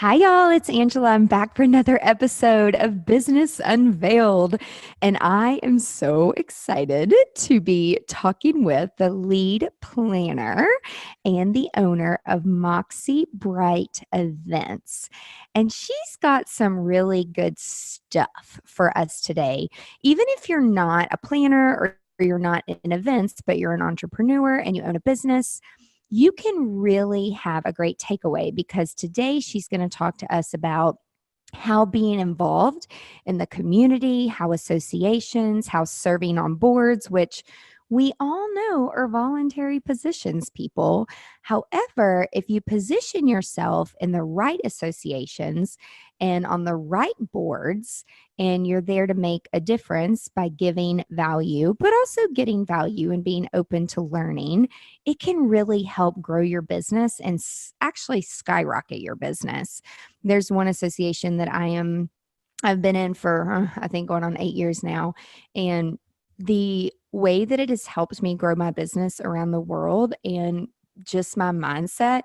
Hi, y'all. It's Angela. I'm back for another episode of Business Unveiled. And I am so excited to be talking with the lead planner and the owner of Moxie Bright Events. And she's got some really good stuff for us today. Even if you're not a planner or you're not in events, but you're an entrepreneur and you own a business, you can really have a great takeaway because today she's going to talk to us about how being involved in the community, how associations, how serving on boards, which we all know are voluntary positions, people. However, if you position yourself in the right associations and on the right boards, and you're there to make a difference by giving value, but also getting value and being open to learning, it can really help grow your business and actually skyrocket your business. There's one association that I've been in for I think going on 8 years now, and the way that it has helped me grow my business around the world and just my mindset,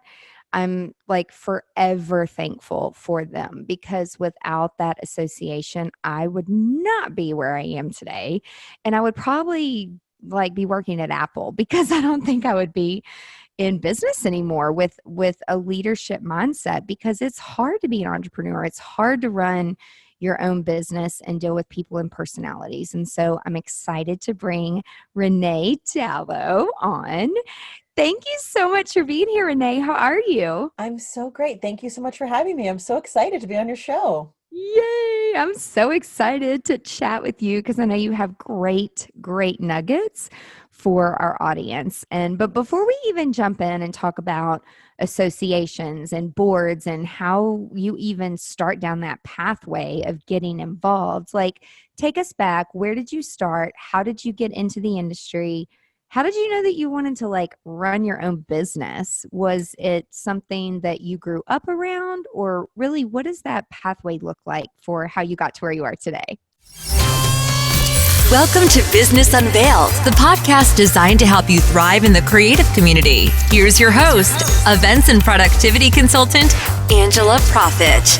I'm like forever thankful for them because without that association, I would not be where I am today. And I would probably like be working at Apple because I don't think I would be in business anymore with a leadership mindset because it's hard to be an entrepreneur. It's hard to run your own business and deal with people and personalities. And so I'm excited to bring Renee Dalo on. Thank you so much for being here, Renee. How are you? I'm so great. Thank you so much for having me. I'm so excited to be on your show. Yay! I'm so excited to chat with you because I know you have great nuggets for our audience. And but Yes. before we even jump in and talk about associations and boards and how you even start down that pathway of getting involved, like take us back. Where did you start? How did you get into the industry? How did you know that you wanted to like run your own business? Was it something that you grew up around, or really what does that pathway look like for how you got to where you are today? Welcome to Business Unveiled, the podcast designed to help you thrive in the creative community. Here's your host, events and productivity consultant, Angela Profit.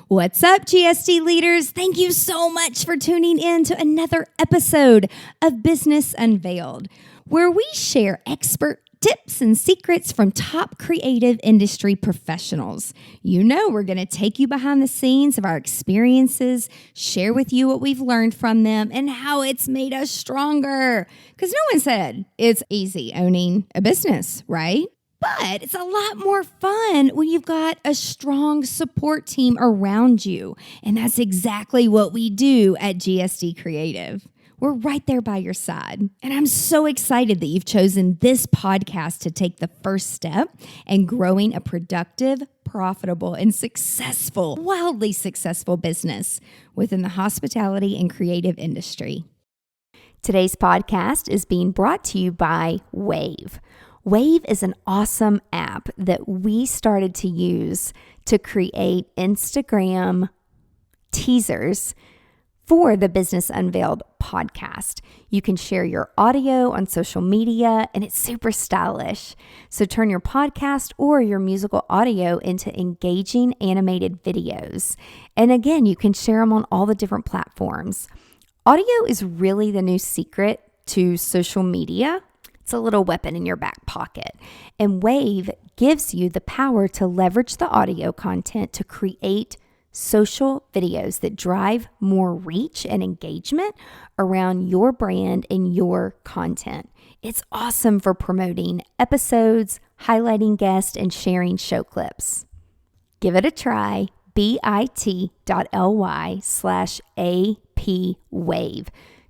What's up, GSD leaders? Thank you so much for tuning in to another episode of Business Unveiled, where we share expert tips and secrets from top creative industry professionals. You know, we're going to take you behind the scenes of our experiences, share with you what we've learned from them, and how it's made us stronger. Because no one said it's easy owning a business, right? But it's a lot more fun when you've got a strong support team around you. And that's exactly what we do at GSD Creative. We're right there by your side. And I'm so excited that you've chosen this podcast to take the first step in growing a productive, profitable, and successful, wildly successful business within the hospitality and creative industry. Today's podcast is being brought to you by Wave. Wave is an awesome app that we started to use to create Instagram teasers for the Business Unveiled podcast. You can share your audio on social media and it's super stylish. So turn your podcast or your musical audio into engaging animated videos. And again, you can share them on all the different platforms. Audio is really the new secret to social media. It's a little weapon in your back pocket. And Wave gives you the power to leverage the audio content to create social videos that drive more reach and engagement around your brand and your content. It's awesome for promoting episodes, highlighting guests, and sharing show clips. Give it a try. bit.ly/APWave.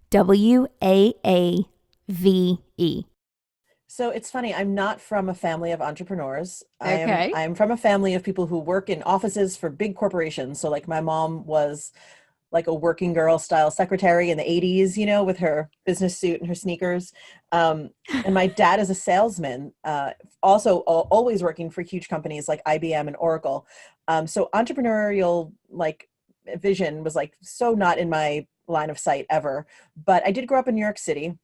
WAAVE. So it's funny, I'm not from a family of entrepreneurs. Okay. I'm from a family of people who work in offices for big corporations. So like my mom was like a working girl style secretary in the 80s, with her business suit and her sneakers. And my dad is a salesman, also always working for huge companies like IBM and Oracle. So entrepreneurial like vision was like so not in my line of sight ever. But I did grow up in New York City.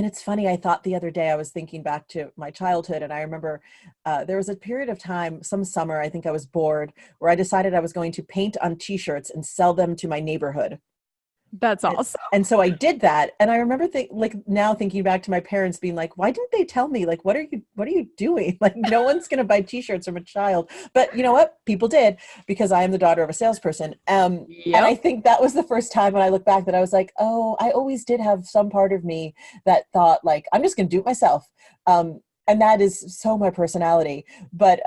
And it's funny, I thought the other day, I was thinking back to my childhood, and I remember there was a period of time, some summer, I think I was bored, where I decided I was going to paint on t-shirts and sell them to my neighborhood. That's And, awesome. and so I did that. And I remember like now thinking back to my parents being like, why didn't they tell me? Like, what are you doing? Like, no one's going to buy t-shirts from a child. But you know what? People did, because I am the daughter of a salesperson. And I think that was the first time when I look back that I was like, oh, I always did have some part of me that thought like, I'm just going to do it myself. And that is so my personality. But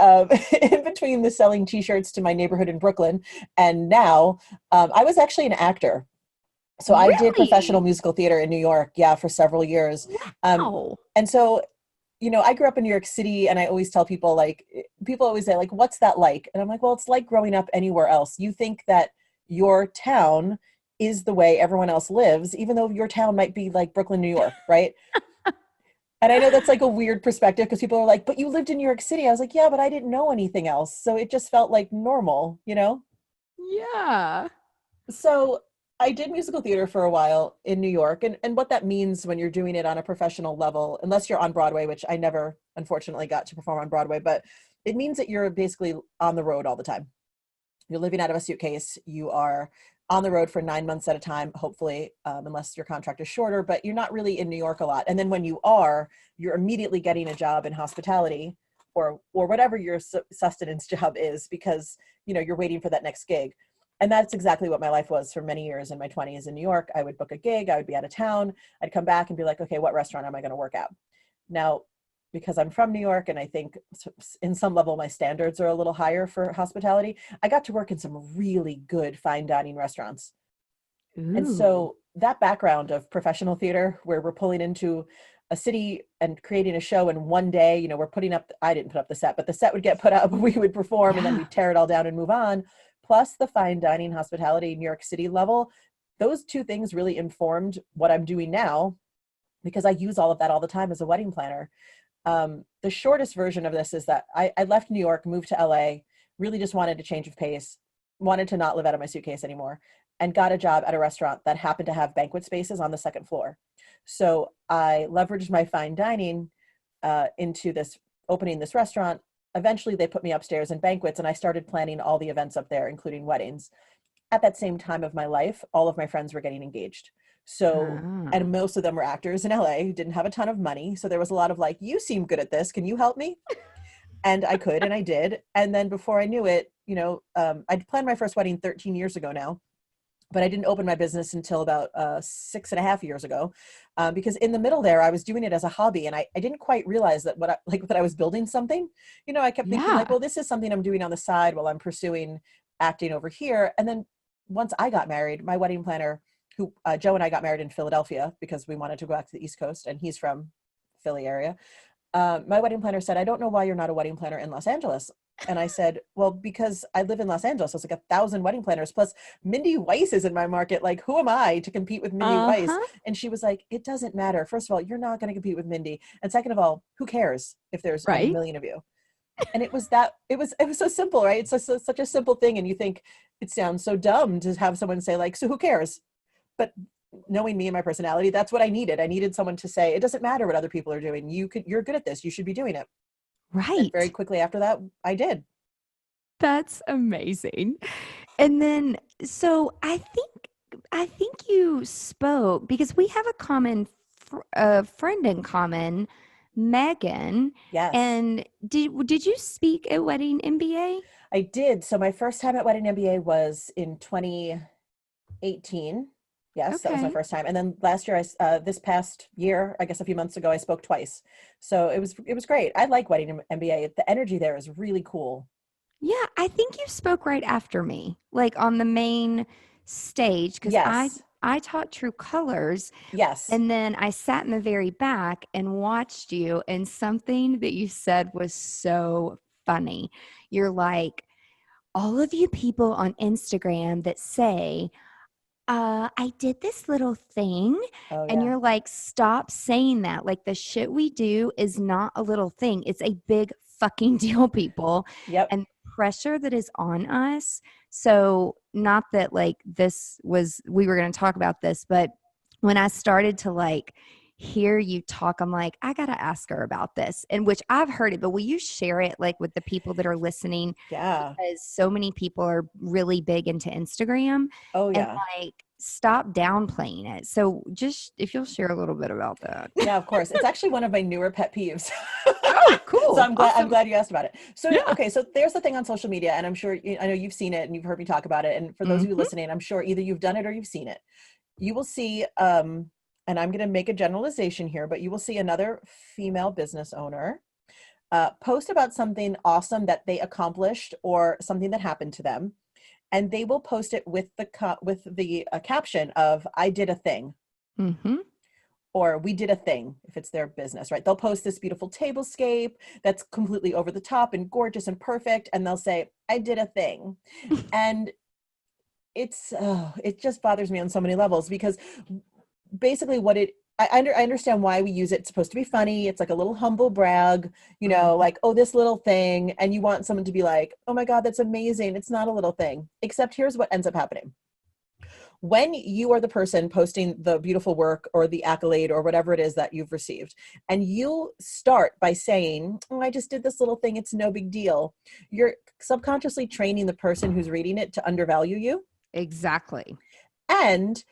in between the selling t-shirts to my neighborhood in Brooklyn and now, I was actually an actor. So I did professional Really? musical theater in New York, yeah, for several years. Wow. And so, I grew up in New York City, and I always tell people, like, people always say, like, what's that like? And I'm like, well, it's like growing up anywhere else. You think that your town is the way everyone else lives, even though your town might be like Brooklyn, New York, right? And I know that's like a weird perspective, because people are like, but you lived in New York City. I was like, yeah, but I didn't know anything else. So it just felt like normal, Yeah. So I did musical theater for a while in New York, and what that means when you're doing it on a professional level, unless you're on Broadway, which I never, unfortunately, got to perform on Broadway, but it means that you're basically on the road all the time. You're living out of a suitcase. You are on the road for 9 months at a time, hopefully, unless your contract is shorter, but you're not really in New York a lot. And then when you are, you're immediately getting a job in hospitality or whatever your sustenance job is, because, you're waiting for that next gig. And that's exactly what my life was for many years in my 20s in New York. I would book a gig, I would be out of town, I'd come back and be like, okay, what restaurant am I going to work at? Now, because I'm from New York, and I think in some level my standards are a little higher for hospitality, I got to work in some really good fine dining restaurants. And Ooh. so that background of professional theater, where we're pulling into a city and creating a show in one day, we're putting up, I didn't put up the set, but the set would get put up, we would perform, and then Yeah. we'd tear it all down and move on. Plus the fine dining hospitality New York City level, those two things really informed what I'm doing now, because I use all of that all the time as a wedding planner. The shortest version of this is that I left New York, moved to LA, really just wanted a change of pace, wanted to not live out of my suitcase anymore, and got a job at a restaurant that happened to have banquet spaces on the second floor. So I leveraged my fine dining into this, opening this restaurant. Eventually they put me upstairs in banquets, and I started planning all the events up there, including weddings. At that same time of my life, all of my friends were getting engaged. So, Ah. and most of them were actors in LA who didn't have a ton of money. So there was a lot of like, you seem good at this. Can you help me? And I could, and I did. And then before I knew it, I'd planned my first wedding 13 years ago now, but I didn't open my business until about 6.5 years ago, because in the middle there, I was doing it as a hobby, and I didn't quite realize that that I was building something. I kept thinking like, Yeah. well, this is something I'm doing on the side while I'm pursuing acting over here. And then once I got married, my wedding planner, who Joe and I got married in Philadelphia because we wanted to go back to the East Coast, and he's from Philly area. My wedding planner said, I don't know why you're not a wedding planner in Los Angeles. And I said, well, because I live in Los Angeles. So it's like 1,000 wedding planners. Plus Mindy Weiss is in my market. Like, who am I to compete with Mindy Weiss? Uh-huh. And she was like, it doesn't matter. First of all, you're not going to compete with Mindy. And second of all, who cares if there's a Right. million of you? And it was so simple, right? It's such a simple thing. And you think it sounds so dumb to have someone say like, so who cares? But knowing me and my personality, that's what I needed. I needed someone to say, it doesn't matter what other people are doing. You're good at this. You should be doing it. And very Right. quickly after that, I did. That's amazing. And then, so I think you spoke because we have a common friend in common, Megan. Yes, And did you speak at Wedding MBA? I did. So my first time at Wedding MBA was in 2018. Yes, that was my Okay. first time. And then last year, this past year, I guess a few months ago, I spoke twice. So it was great. I like Wedding MBA. The energy there is really cool. Yeah, I think you spoke right after me, like on the main stage, because I Yes, I taught True Colors, yes. and then I sat in the very back and watched you, and something that you said was so funny. You're like, all of you people on Instagram that say, I did this little thing. Oh And yeah. you're like, stop saying that. Like, the shit we do is not a little thing. It's a big fucking deal, people. Yep. And pressure that is on us. So, not that like we were going to talk about this, but when I started to like hear you talk, I'm like, I got to ask her about this. And which I've heard it, but will you share it like with the people that are listening? Yeah. Because so many people are really big into Instagram Oh, and yeah. like stop downplaying it. So just if you'll share a little bit about that. Yeah, of course. It's actually one of my newer pet peeves. Oh, So cool. I'm glad you asked about it. So, Yeah. okay, so there's the thing on social media, and I'm sure I know you've seen it and you've heard me talk about it. And for those of you Mhm. listening, I'm sure either you've done it or you've seen it. You will see, and I'm going to make a generalization here, but you will see another female business owner post about something awesome that they accomplished or something that happened to them, and they will post it with the caption of "I did a thing." Mhm. Or "we did a thing," if it's their business, right? They'll post this beautiful tablescape that's completely over the top and gorgeous and perfect, and they'll say, "I did a thing." And it just bothers me on so many levels, because basically I understand why we use it. It's supposed to be funny. It's like a little humble brag, like, oh, this little thing. And you want someone to be like, oh my God, that's amazing. It's not a little thing. Except here's what ends up happening. When you are the person posting the beautiful work or the accolade or whatever it is that you've received, and you start by saying, oh, I just did this little thing, it's no big deal, you're subconsciously training the person who's reading it to undervalue you. Exactly. And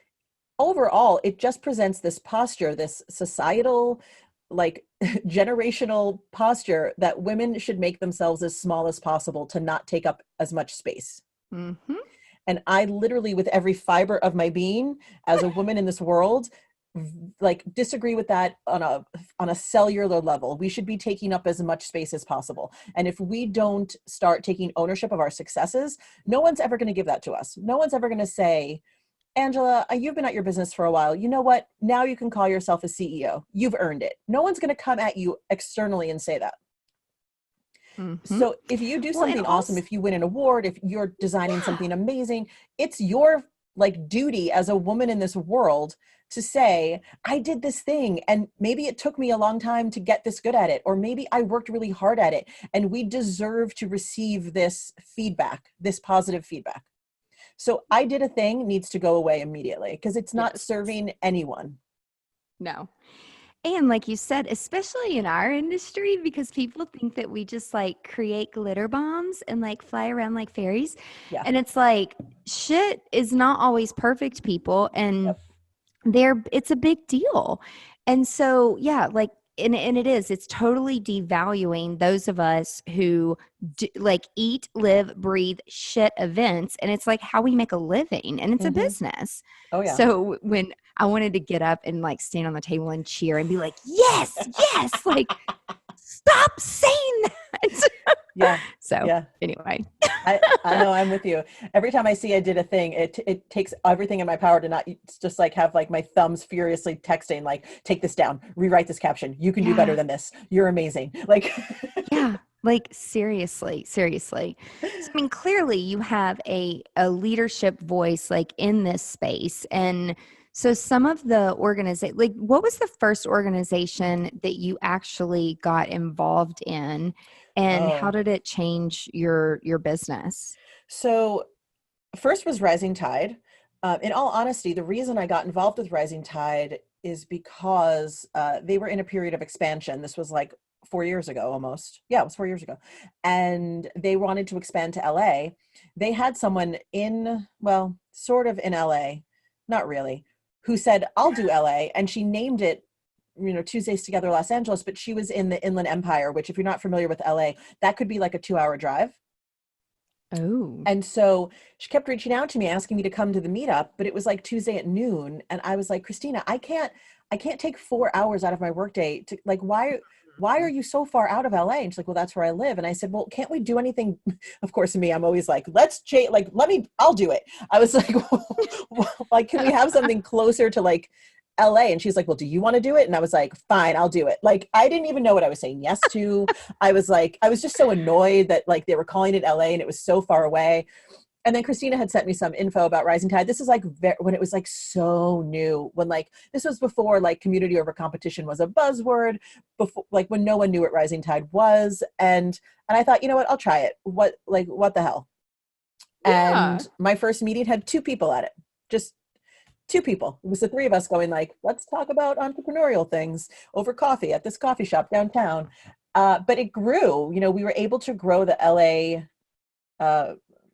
overall, it just presents this posture, this societal, like generational posture, that women should make themselves as small as possible to not take up as much space. Mhm. And I literally, with every fiber of my being as a woman in this world, like disagree with that on a cellular level. We should be taking up as much space as possible. And if we don't start taking ownership of our successes, no one's ever going to give that to us. No one's ever going to say, Angela, you've been at your business for a while. You know what? Now you can call yourself a CEO. You've earned it. No one's going to come at you externally and say that. Mhm. So if you do Well, and something awesome, also, if you win an award, if you're designing something amazing, it's your like duty as a woman in this world to say, I did this thing, and maybe it took me a long time to get this good at it, or maybe I worked really hard at it, and we deserve to receive this feedback, this positive feedback. So I did a thing needs to go away immediately, because it's not yes. serving anyone. No. And like you said, especially in our industry, because people think that we just like create glitter bombs and like fly around like fairies. Yeah. And it's like shit is not always perfect, people. And Yep. it's a big deal. And so, yeah, like, and it is, it's totally devaluing those of us who like eat, live, breathe shit events. And it's like how we make a living, and it's a Mm-hmm. business. Oh yeah. So when I wanted to get up and like stand on the table and cheer and be like, yes, yes, like stop saying that. Yeah. So Yeah. anyway. I know, I'm with you. Every time I see I did a thing, it takes everything in my power to not just like have like my thumbs furiously texting, like, take this down, rewrite this caption. You can do better Yeah. than this. You're amazing. Like, Yeah. Like seriously, seriously. So, I mean, clearly you have a leadership voice like in this space. And so some of the organization, like what was the first organization that you actually got involved in, and how oh, did it change your business? so first was Rising Tide. In all honesty, the reason I got involved with Rising Tide is because they were in a period of expansion. This was like 4 years ago almost. Yeah, it was 4 years ago. And they wanted to expand to LA. They had someone well, sort of in LA, not really, who said, I'll do LA. And she named it, Tuesdays Together Los Angeles, but she was in the Inland Empire, which if you're not familiar with LA, that could be like a 2-hour drive. Oh. And so she kept reaching out to me, asking me to come to the meetup, but it was like Tuesday at noon. And I was like, Christina, I can't take 4 hours out of my workday to like, why are you so far out of LA? And she's like, well, that's where I live. And I said, well, can't we do anything? Of course, me, I'm always like, let's change, like, I'll do it. I was like, like, can we have something closer to like LA? And she's like, well, do you want to do it? And I was like, fine, I'll do it. Like, I didn't even know what I was saying yes to. I was just so annoyed that like they were calling it LA and it was so far away. And then Christina had sent me some info about Rising Tide. This is like when it was like so new, when like this was before like community over competition was a buzzword, before like when no one knew what Rising Tide was. And I thought, you know what, I'll try it. What the hell? Yeah. And my first meeting had 2 people at it. Just 2 people. It was the 3 of us going like, let's talk about entrepreneurial things over coffee at this coffee shop downtown. But it grew. We were able to grow the LA,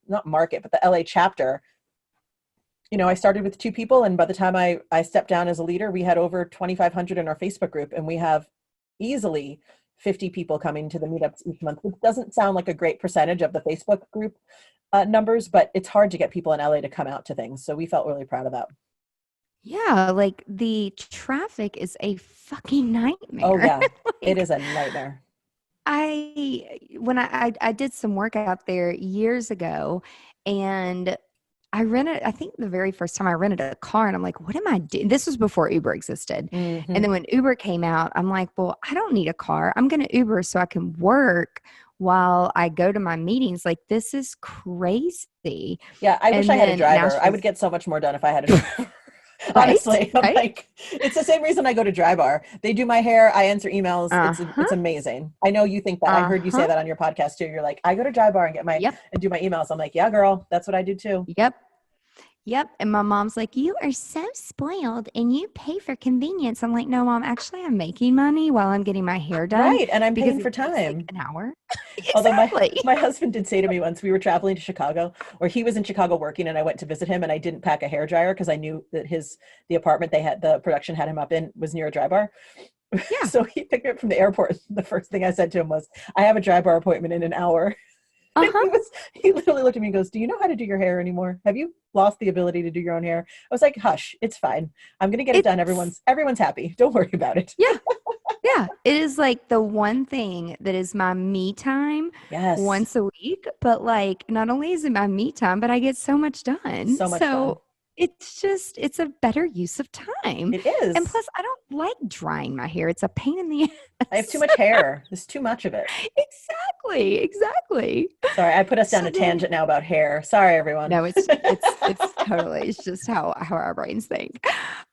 not market, but the LA chapter. I started with 2 people, and by the time I stepped down as a leader, we had over 2,500 in our Facebook group, and we have easily 50 people coming to the meetups each month, which doesn't sound like a great percentage of the Facebook group numbers, but it's hard to get people in LA to come out to things. So we felt really proud of that. Yeah, like the traffic is a fucking nightmare. Oh yeah, Like, it is a nightmare. When I did some work out there years ago, and I think the very first time I rented a car, and I'm like, what am I doing? This was before Uber existed. Mm-hmm. And then when Uber came out, I'm like, well, I don't need a car. I'm going to Uber so I can work while I go to my meetings. Like, this is crazy. Yeah, I wish I had a driver. I would get so much more done if I had a driver. Honestly, I'm like, it's the same reason I go to Dry Bar. They do my hair. I answer emails. It's amazing. I know you think that. I heard you say that on your podcast too. You're like, I go to Dry Bar and get and do my emails. I'm like, yeah, girl, that's what I do too. Yep. And my mom's like, you are so spoiled and you pay for convenience. I'm like, no, Mom, actually I'm making money while I'm getting my hair done. Right. And I'm paying for time. Like an hour. Although my husband did say to me once, we were traveling to Chicago, or he was in Chicago working, and I went to visit him, and I didn't pack a hairdryer because I knew that the apartment the production had him up in was near a Dry Bar. Yeah. So he picked me up from the airport. The first thing I said to him was, I have a Dry Bar appointment in an hour. He literally looked at me and goes, do you know how to do your hair anymore? Have you lost the ability to do your own hair? I was like, hush, it's fine. I'm going to get it done. Everyone's happy. Don't worry about it. Yeah. Yeah. It is like the one thing that is my me time once a week. But like, not only is it my me time, but I get so much done. So much done. It's a better use of time. It is. And plus, I don't like drying my hair. It's a pain in the ass. I have too much hair. There's too much of it. Exactly. Sorry, I put us down a tangent now about hair. Sorry, everyone. No, it's totally, it's just how our brains think.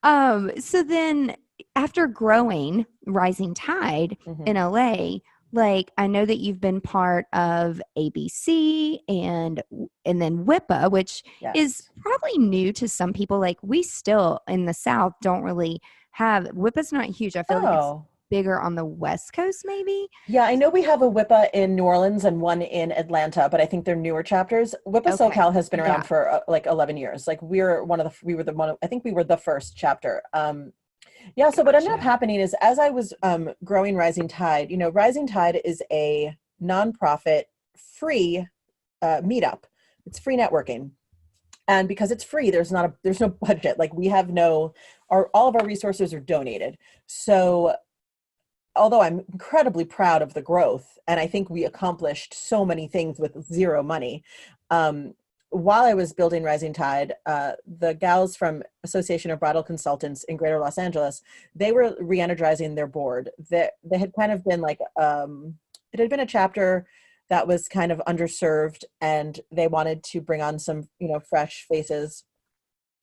So then after growing Rising Tide in LA, like, I know that you've been part of ABC and then WIPA, which is probably new to some people. Like, we still in the South don't really have WIPA's not huge. I feel like it's bigger on the West Coast, maybe. Yeah, I know we have a WIPA in New Orleans and one in Atlanta, but I think they're newer chapters. WIPA SoCal has been around for like 11 years. Like, we were the first chapter. So what ended up happening is, as I was growing Rising Tide, Rising Tide is a nonprofit free meetup. It's free networking. And because it's free, there's no budget. Like, we have all of our resources are donated. So although I'm incredibly proud of the growth, and I think we accomplished so many things with zero money, while I was building Rising Tide, the gals from Association of Bridal Consultants in Greater Los Angeles, they were re-energizing their board. They had kind of been like, it had been a chapter that was kind of underserved, and they wanted to bring on some, fresh faces.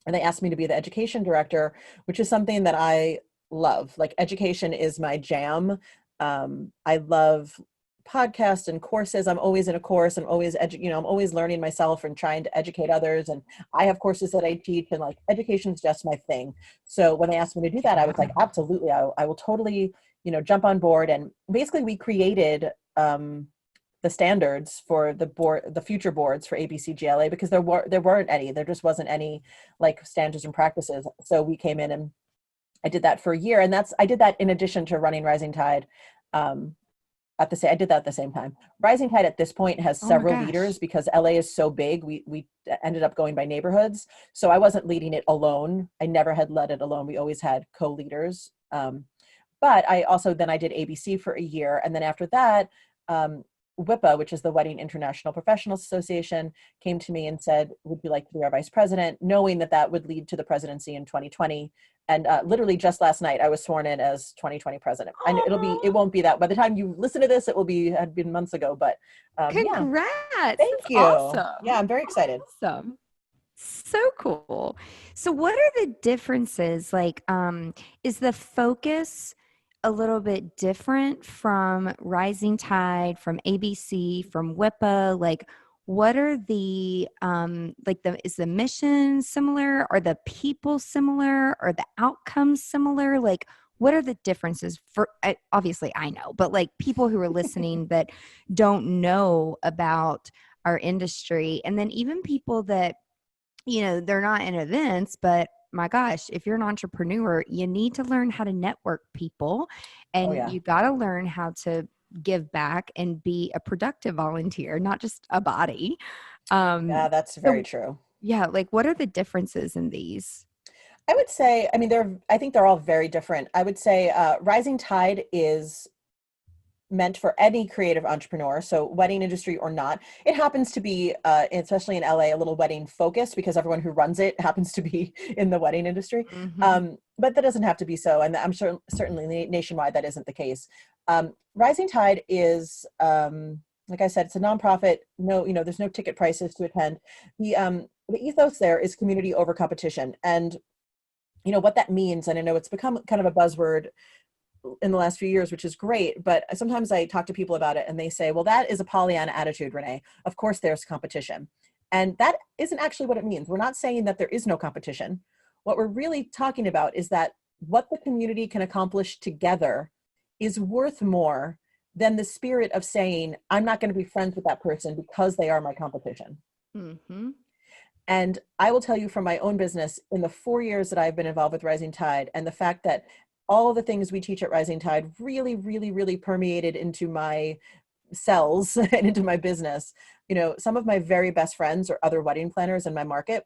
And they asked me to be the education director, which is something that I love. Like, education is my jam. I love podcasts and courses. I'm always in a course. I'm always I'm always learning myself and trying to educate others. And I have courses that I teach, and like, education is just my thing. So when they asked me to do that, I was like, absolutely, I will totally, jump on board. And basically we created the standards for the future boards for ABCGLA, because there weren't any. There just wasn't any like standards and practices. So we came in and I did that for a year, and I did that in addition to running Rising Tide. I did that at the same time. Rising Tide at this point has several leaders, because LA is so big. We ended up going by neighborhoods. So I wasn't leading it alone. I never had led it alone. We always had co-leaders. But I did ABC for a year. And then after that, WIPA, which is the Wedding International Professionals Association, came to me and said, would you like to be our vice president? Knowing that would lead to the presidency in 2020. And literally just last night, I was sworn in as 2020 president. And it won't be that. By the time you listen to this, had been months ago, but congrats. Thank you. Awesome. Yeah, I'm very excited. Awesome. So cool. So what are the differences? Like, is the focus a little bit different from Rising Tide, from ABC, from WIPA? Like, what are the is the mission similar? Are the people similar? Are the outcomes similar? Like, what are the differences for, obviously I know, but like people who are listening that don't know about our industry, and then even people that, they're not in events, but my gosh, if you're an entrepreneur, you need to learn how to network people, Oh and yeah. you got to learn how to give back and be a productive volunteer, not just a body. Yeah, that's very So true. yeah, like what are the differences in these? I would say, I mean, I think they're all very different. I would say Rising Tide is meant for any creative entrepreneur, so wedding industry or not. It happens to be, especially in LA, a little wedding focused because everyone who runs it happens to be in the wedding industry. Mm-hmm. But that doesn't have to be so, and I'm sure certainly nationwide that isn't the case. Rising Tide is, like I said, it's a nonprofit. No, there's no ticket prices to attend. The ethos there is community over competition, and what that means. And I know it's become kind of a buzzword in the last few years, which is great. But sometimes I talk to people about it and they say, well, that is a Pollyanna attitude, Renee. Of course there's competition. And that isn't actually what it means. We're not saying that there is no competition. What we're really talking about is that what the community can accomplish together is worth more than the spirit of saying, I'm not going to be friends with that person because they are my competition. Mm-hmm. And I will tell you from my own business, in the 4 years that I've been involved with Rising Tide, and the fact that all of the things we teach at Rising Tide really, really, really permeated into my cells and into my business. Some of my very best friends are other wedding planners in my market.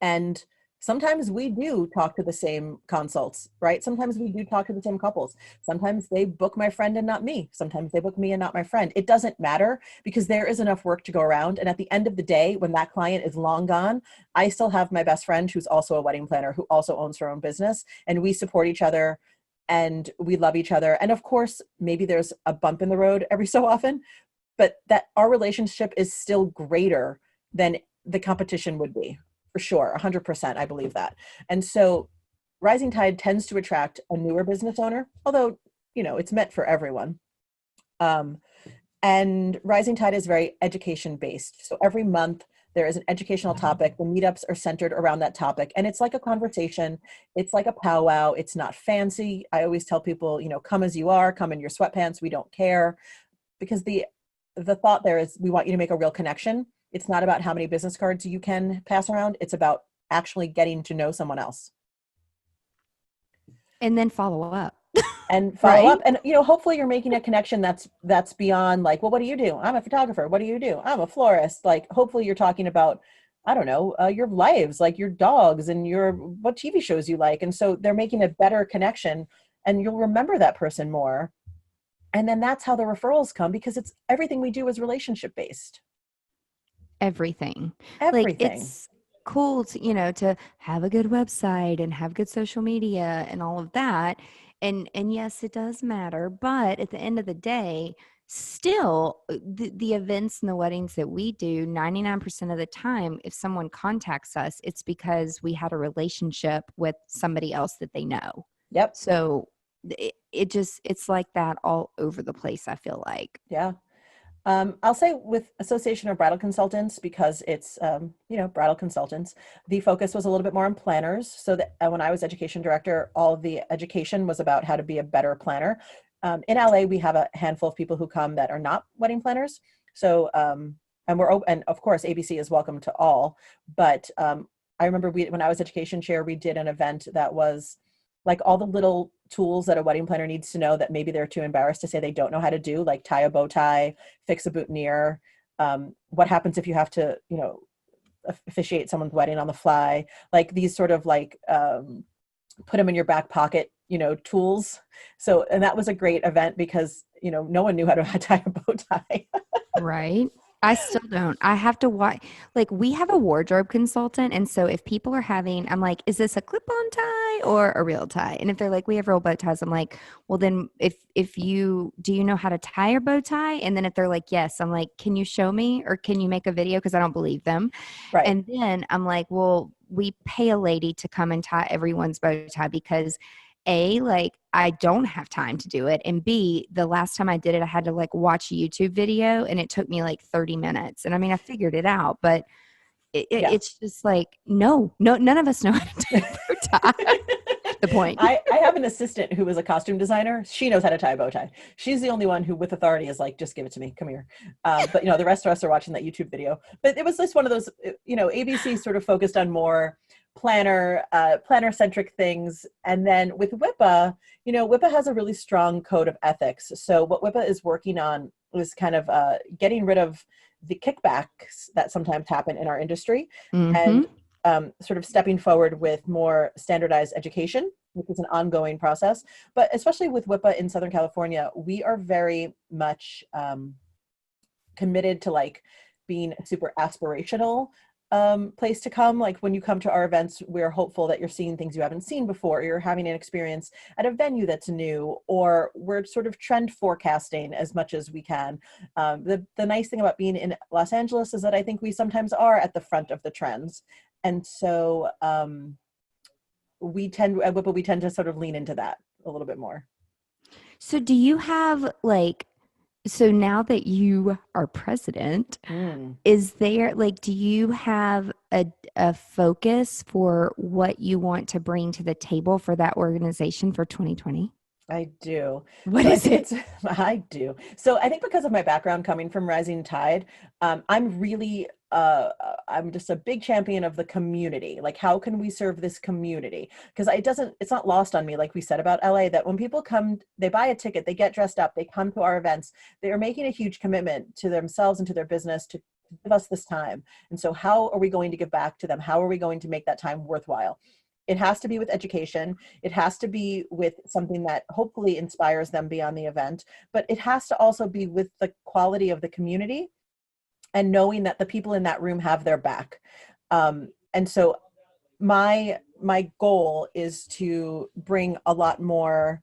And sometimes we do talk to the same consults, right? Sometimes we do talk to the same couples. Sometimes they book my friend and not me. Sometimes they book me and not my friend. It doesn't matter because there is enough work to go around. And at the end of the day, when that client is long gone, I still have my best friend who's also a wedding planner, who also owns her own business, and we support each other and we love each other. And of course, maybe there's a bump in the road every so often, but that our relationship is still greater than the competition would be. For sure, 100%, I believe that. And so Rising Tide tends to attract a newer business owner, although, it's meant for everyone. And Rising Tide is very education based. So every month there is an educational topic. The meetups are centered around that topic. And it's like a conversation. It's like a powwow. It's not fancy. I always tell people, come as you are, come in your sweatpants. We don't care. Because the thought there is we want you to make a real connection. It's not about how many business cards you can pass around. It's about actually getting to know someone else. And then follow up. And follow Right? up. And, hopefully you're making a connection that's beyond like, well, what do you do? I'm a photographer. What do you do? I'm a florist. Like, hopefully you're talking about, I don't know, your lives, like your dogs and what TV shows you like. And so they're making a better connection and you'll remember that person more. And then that's how the referrals come, because it's everything we do is relationship based. Everything. Like Everything. it's cool to have a good website and have good social media and all of that. And yes, it does matter, but at the end of the day, still the events and the weddings that we do, 99% of the time, if someone contacts us, it's because we had a relationship with somebody else that they know. Yep. So it's like that all over the place, I feel like. Yeah. I'll say with Association of Bridal Consultants, because it's, bridal consultants, the focus was a little bit more on planners. So that when I was education director, all of the education was about how to be a better planner. In LA, we have a handful of people who come that are not wedding planners. So, and we're open, and of course, ABC is welcome to all. But I remember when I was education chair, we did an event that was like all the little tools that a wedding planner needs to know that maybe they're too embarrassed to say they don't know how to do, like tie a bow tie, fix a boutonniere. What happens if you have to, officiate someone's wedding on the fly? Like these sort of like put them in your back pocket, tools. So, and that was a great event because, no one knew how to tie a bow tie. Right. I still don't. I have to watch. Like we have a wardrobe consultant, and so if people are having, I'm like, is this a clip-on tie or a real tie? And if they're like, we have real bow ties, I'm like, well, then if you do, you know how to tie your bow tie? And then if they're like, yes, I'm like, can you show me or can you make a video? Because I don't believe them. Right. And then I'm like, well, we pay a lady to come and tie everyone's bow tie because like I don't have time to do it. And B, the last time I did it, I had to like watch a YouTube video and it took me like 30 minutes. And I mean, I figured it out, but it's just like, no, none of us know how to tie a bow tie. The point. I have an assistant who is a costume designer. She knows how to tie a bow tie. She's the only one who with authority is like, just give it to me. Come here. But the rest of us are watching that YouTube video. But it was just one of those, ABC sort of focused on more planner centric things. And then with WIPA, WIPA has a really strong code of ethics. So what WIPA is working on is kind of getting rid of the kickbacks that sometimes happen in our industry, and sort of stepping forward with more standardized education, which is an ongoing process. But especially with WIPA in Southern California, we are very much committed to like being a super aspirational place to come. Like when you come to our events, we're hopeful that you're seeing things you haven't seen before, or you're having an experience at a venue that's new, or we're sort of trend forecasting as much as we can. The nice thing about being in Los Angeles is that I think we sometimes are at the front of the trends. And so we tend to sort of lean into that a little bit more. So do you have so now that you are president, is there do you have a focus for what you want to bring to the table for that organization for 2020? I do. What is it? I do. So I think because of my background coming from Rising Tide, I'm really, I'm just a big champion of the community. Like, how can we serve this community? Because it's not lost on me, like we said about LA, that when people come, they buy a ticket, they get dressed up, they come to our events, they are making a huge commitment to themselves and to their business to give us this time. And so how are we going to give back to them? How are we going to make that time worthwhile? It has to be with education. It has to be with something that hopefully inspires them beyond the event, but it has to also be with the quality of the community and knowing that the people in that room have their back. And so my goal is to bring a lot more,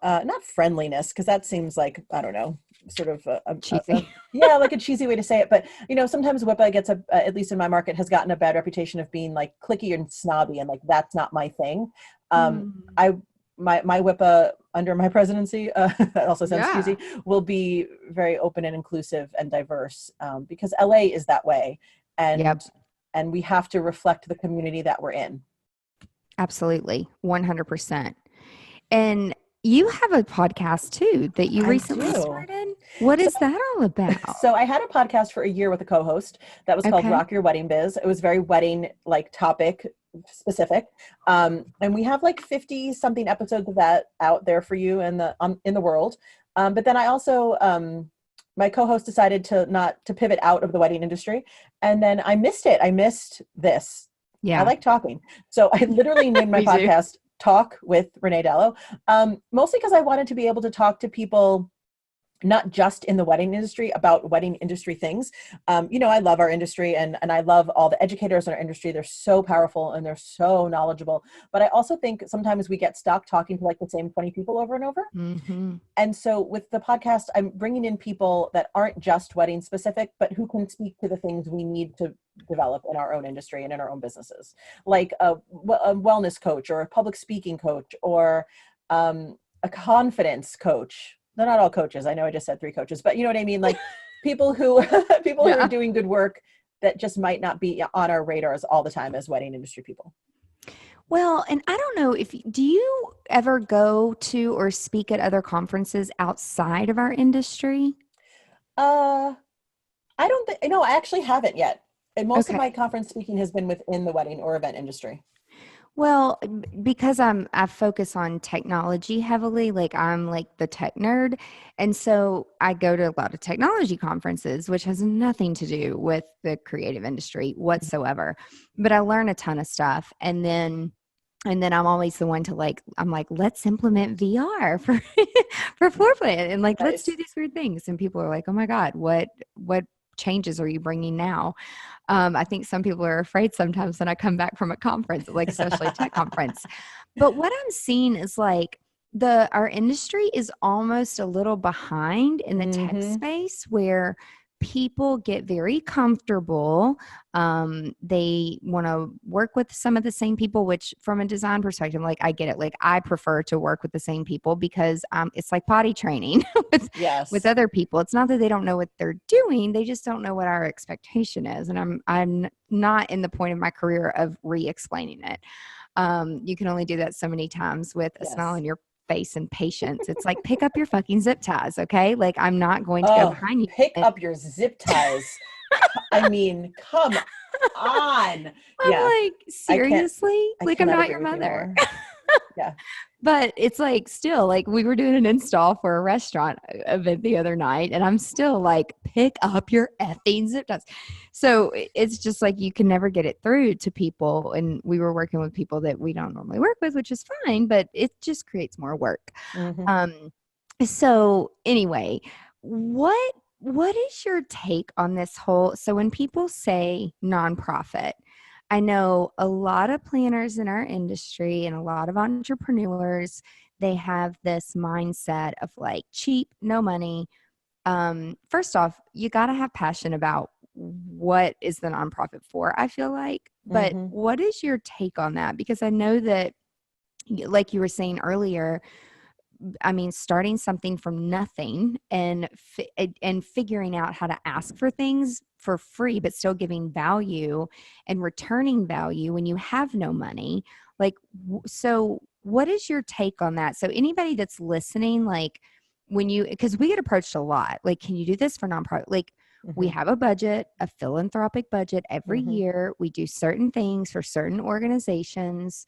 not friendliness, because that seems like, I don't know, sort of cheesy. Like a cheesy way to say it. But sometimes WIPA gets at least in my market, has gotten a bad reputation of being like cliquey and snobby, and like that's not my thing. My WIPA under my presidency, that also sounds cheesy, will be very open and inclusive and diverse, because LA is that way, and we have to reflect the community that we're in. Absolutely, 100%. And you have a podcast too that you recently started. What is that all about? So I had a podcast for a year with a co-host that was called Rock Your Wedding Biz. It was very wedding topic specific. And we have 50 something episodes of that out there for you in the world. But then I also, my co-host decided to pivot out of the wedding industry. And then I missed it. I missed this. Yeah. I like talking. So I literally named my podcast Talk with Renee Dalo, mostly because I wanted to be able to talk to people not just in the wedding industry about wedding industry things. I love our industry and I love all the educators in our industry. They're so powerful and they're so knowledgeable. But I also think sometimes we get stuck talking to the same 20 people over and over. Mm-hmm. And so with the podcast, I'm bringing in people that aren't just wedding specific, but who can speak to the things we need to develop in our own industry and in our own businesses, like a wellness coach or a public speaking coach or a confidence coach. They're not all coaches. I know I just said 3 coaches, but you know what I mean? Like people who who are doing good work that just might not be on our radars all the time as wedding industry people. Well, and I don't know do you ever go to or speak at other conferences outside of our industry? I don't think, no, I actually haven't yet. And most of my conference speaking has been within the wedding or event industry. Well, because I focus on technology heavily, I'm the tech nerd. And so I go to a lot of technology conferences, which has nothing to do with the creative industry whatsoever. But I learn a ton of stuff. And then I'm always the one to I'm like, let's implement VR for floor plan. And nice. Let's do these weird things. And people are like, oh my God, what changes are you bringing now? I think some people are afraid sometimes when I come back from a conference, especially a tech conference. But what I'm seeing is our industry is almost a little behind in the tech space, where people get very comfortable. They want to work with some of the same people, which from a design perspective, like I get it. Like I prefer to work with the same people because it's like potty training with Yes. other people. It's not that they don't know what they're doing; they just don't know what our expectation is. And I'm not in the point of my career of re-explaining it. You can only do that so many times with a smile Yes. on your face and patience. It's like pick up your fucking zip ties, okay? Like I'm not going to go Oh, behind you. pick up your zip ties. I mean, come on. Yeah, I'm like, I can't, seriously? I Like I'm cannot not agree your with you mother. more. Yeah. But it's like still like we were doing an install for a restaurant event the other night and I'm still like pick up your effing zip ties. So it's just like you can never get it through to people, and we were working with people that we don't normally work with, which is fine, but it just creates more work. Hmm. So anyway, what is your take on this whole, so when people say nonprofit, I know a lot of planners in our industry and a lot of entrepreneurs, they have this mindset of like cheap, no money. First off, you got to have passion about what is the nonprofit for, I feel like. But Hmm. what is your take on that? Because I know that, like you were saying earlier, I mean, starting something from nothing and figuring out how to ask for things for free, but still giving value and returning value when you have no money. Like, so what is your take on that? So anybody that's listening, like when you, because we get approached a lot, like, can you do this for nonprofit? Like, we Hmm. have a budget, a philanthropic budget every Hmm. year. We do certain things for certain organizations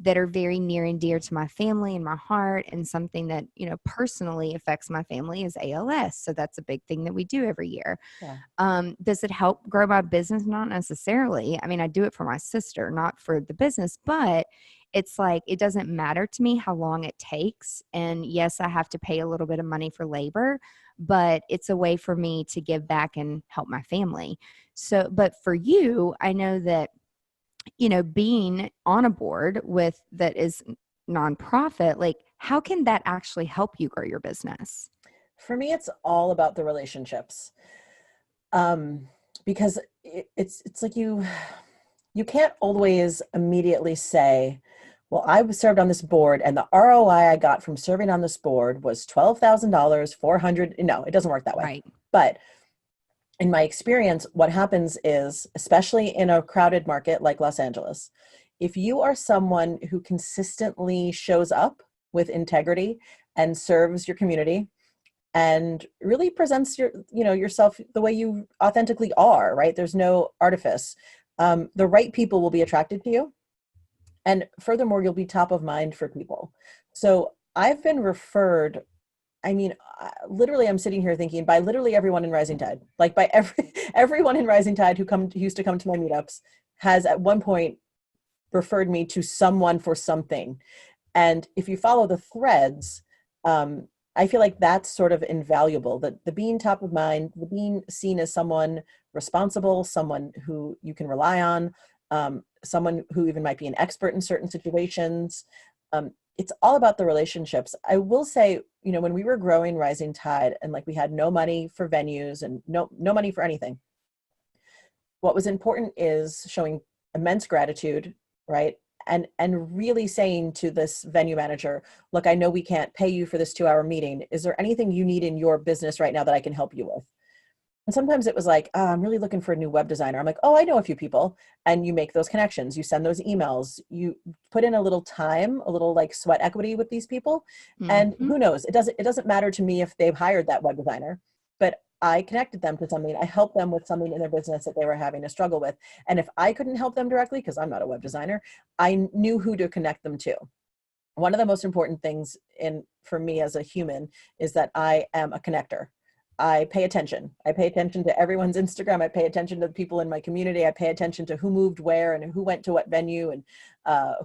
that are very near and dear to my family and my heart, and something that, you know, personally affects my family is ALS. So that's a big thing that we do every year. Yeah. Does it help grow my business? Not necessarily. I mean, I do it for my sister, not for the business, but it's like, it doesn't matter to me how long it takes. And yes, I have to pay a little bit of money for labor, but it's a way for me to give back and help my family. So, but for you, I know that, you know, being on a board with that is nonprofit, like how can that actually help you grow your business? For me, it's all about the relationships. Um, because it's like you can't always immediately say, well, I was served on this board and the ROI I got from serving on this board was $12,000, 400. No, it doesn't work that way. Right. But in my experience, what happens is, especially in a crowded market like Los Angeles, if you are someone who consistently shows up with integrity and serves your community and really presents yourself the way you authentically are, right? There's no artifice. The right people will be attracted to you. And furthermore, you'll be top of mind for people. So I've been referred, I mean, literally, I'm sitting here thinking by literally everyone in Rising Tide, like by everyone in Rising Tide who used to come to my meetups has at one point referred me to someone for something. And if you follow the threads, I feel like that's sort of invaluable. The being top of mind, the being seen as someone responsible, someone who you can rely on, someone who even might be an expert in certain situations. It's all about the relationships. I will say, when we were growing Rising Tide and like we had no money for venues and no money for anything, what was important is showing immense gratitude, right? And really saying to this venue manager, look, I know we can't pay you for this 2-hour meeting. Is there anything you need in your business right now that I can help you with? And sometimes it was like, I'm really looking for a new web designer. I'm like, oh, I know a few people. And you make those connections. You send those emails. You put in a little time, a little like sweat equity with these people. And Mm-hmm. who knows? It doesn't matter to me if they've hired that web designer, but I connected them to something. I helped them with something in their business that they were having a struggle with. And if I couldn't help them directly, because I'm not a web designer, I knew who to connect them to. One of the most important things for me as a human is that I am a connector. I pay attention. I pay attention to everyone's Instagram. I pay attention to the people in my community. I pay attention to who moved where and who went to what venue and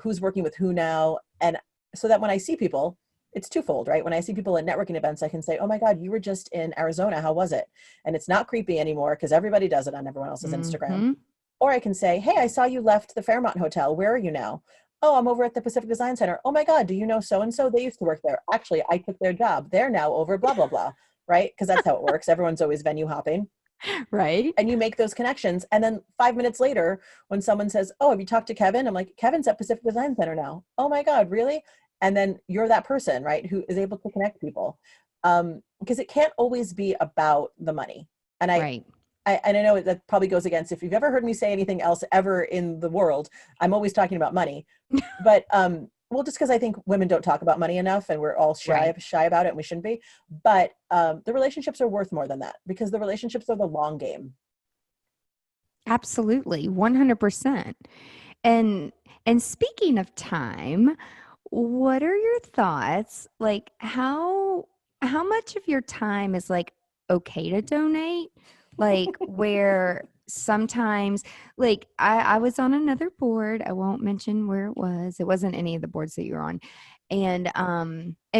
who's working with who now. And so that when I see people, it's twofold, right? When I see people at networking events, I can say, oh my God, you were just in Arizona. How was it? And it's not creepy anymore because everybody does it on everyone else's Instagram. Mm-hmm. Or I can say, hey, I saw you left the Fairmont Hotel. Where are you now? Oh, I'm over at the Pacific Design Center. Oh my God, do you know so-and-so? They used to work there. Actually, I took their job. They're now over blah, blah, blah. right? Because that's how it works. Everyone's always venue hopping. Right. And you make those connections. And then 5 minutes later, when someone says, oh, have you talked to Kevin? I'm like, Kevin's at Pacific Design Center now. Oh my God, really? And then you're that person, right, who is able to connect people. Because it can't always be about the money. And Right. I know that probably goes against, if you've ever heard me say anything else ever in the world, I'm always talking about money. But well, just because I think women don't talk about money enough, and we're all shy about it, and we shouldn't be. But the relationships are worth more than that, because the relationships are the long game. Absolutely. 100%. And speaking of time, what are your thoughts? Like how much of your time is like okay to donate? Like where sometimes like I was on another board. I won't mention where it was. It wasn't any of the boards that you're on. And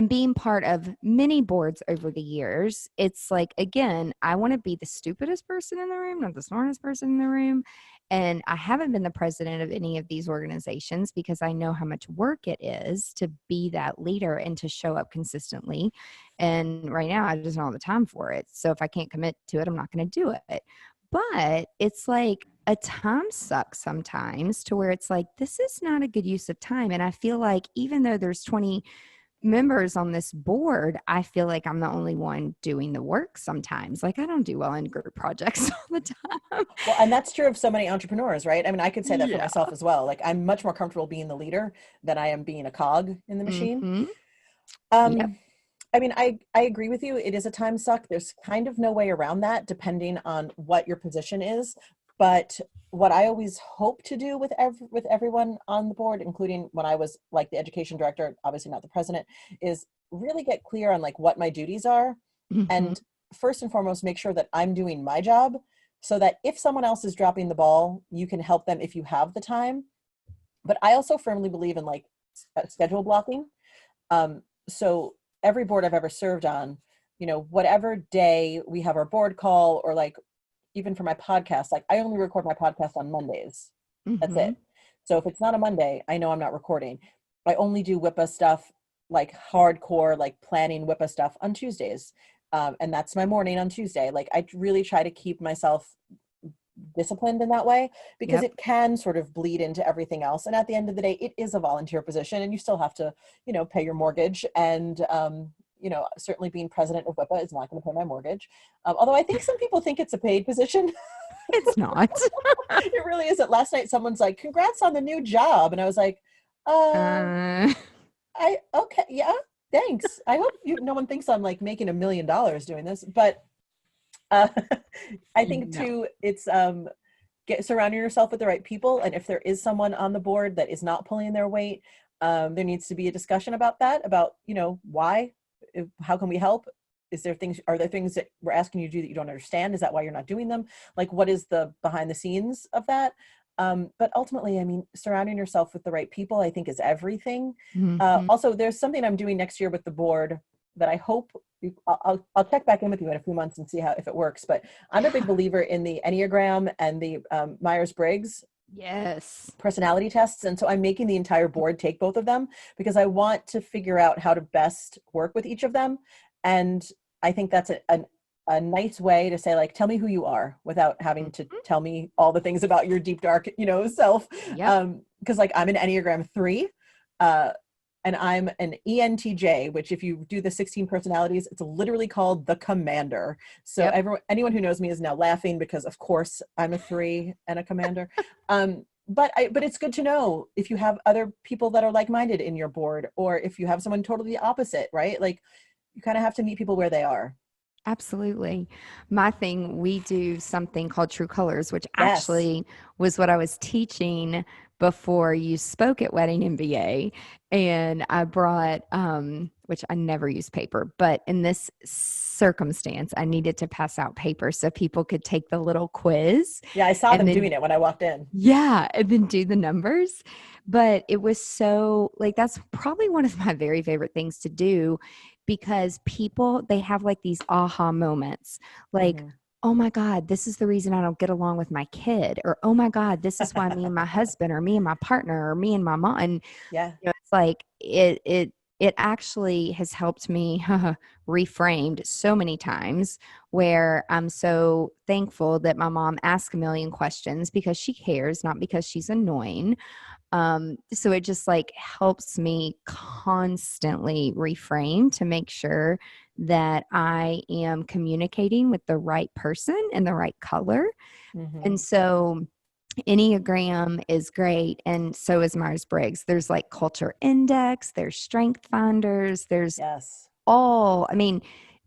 being part of many boards over the years, it's like, again, I want to be the stupidest person in the room, not the smartest person in the room. And I haven't been the president of any of these organizations because I know how much work it is to be that leader and to show up consistently. And right now, I just don't have the time for it. So if I can't commit to it, I'm not going to do it. But it's like a time suck sometimes to where it's like, this is not a good use of time. And I feel like even though there's 20 members on this board, I feel like I'm the only one doing the work sometimes. Like I don't do well in group projects all the time. Well, and that's true of so many entrepreneurs, right? I mean, I could say that for Yeah. myself as well. Like, I'm much more comfortable being the leader than I am being a cog in the machine. Mhm. Yep. I mean, I agree with you. It is a time suck. There's kind of no way around that, depending on what your position is. But what I always hope to do with everyone on the board, including when I was like the education director, obviously not the president, is really get clear on like what my duties are. Mhm. And first and foremost, make sure that I'm doing my job, so that if someone else is dropping the ball, you can help them if you have the time. But I also firmly believe in like schedule blocking. So every board I've ever served on, whatever day we have our board call, or like even for my podcast, like I only record my podcast on Mondays. That's it. So if it's not a Monday, I know I'm not recording. I only do WIPA stuff, like hardcore, like planning WIPA stuff on Tuesdays. And that's my morning on Tuesday. Like I really try to keep myself disciplined in that way, because it can sort of bleed into everything else. And at the end of the day, it is a volunteer position, and you still have to, pay your mortgage. And, certainly being president of WIPA is not going to pay my mortgage. Although I think some people think it's a paid position. It's not. It really isn't. Last night, someone's like, congrats on the new job. And I was like, okay, yeah, thanks. I hope no one thinks I'm like making $1 million doing this, but I think too, it's surrounding yourself with the right people. And if there is someone on the board that is not pulling their weight, there needs to be a discussion about that, about, why, how can we help? Are there things that we're asking you to do that you don't understand? Is that why you're not doing them? Like, what is the behind the scenes of that? But ultimately, I mean, surrounding yourself with the right people, I think, is everything. Also, there's something I'm doing next year with the board that I hope I'll check back in with you in a few months and see if it works. But I'm a big believer in the Enneagram and the Myers-Briggs personality tests. And so I'm making the entire board take both of them, because I want to figure out how to best work with each of them. And I think that's a nice way to say, like, tell me who you are without having to tell me all the things about your deep, dark, self. Because like I'm an Enneagram 3. And I'm an ENTJ, which if you do the 16 personalities, it's literally called the commander. So anyone who knows me is now laughing, because of course I'm a 3 and a commander. But it's good to know if you have other people that are like-minded in your board, or if you have someone totally the opposite, right? Like you kind of have to meet people where they are. Absolutely. My thing, we do something called True Colors, which actually was what I was teaching before you spoke at Wedding MBA. And I brought, which I never use paper, but in this circumstance, I needed to pass out paper so people could take the little quiz. Yeah, I saw them doing it when I walked in. Yeah, and then do the numbers. But it was so, like, that's probably one of my very favorite things to do, because people, they have like these aha moments, like, oh my God, this is the reason I don't get along with my kid, or oh my God, this is why me and my husband, or me and my partner, or me and my mom. And it's like it actually has helped me reframed so many times, where I'm so thankful that my mom asks a million questions because she cares, not because she's annoying. So it just like helps me constantly reframe to make sure that I am communicating with the right person and the right color. And so Enneagram is great, and so is Myers-Briggs. There's like culture index, there's strength finders, there's Yes. I mean,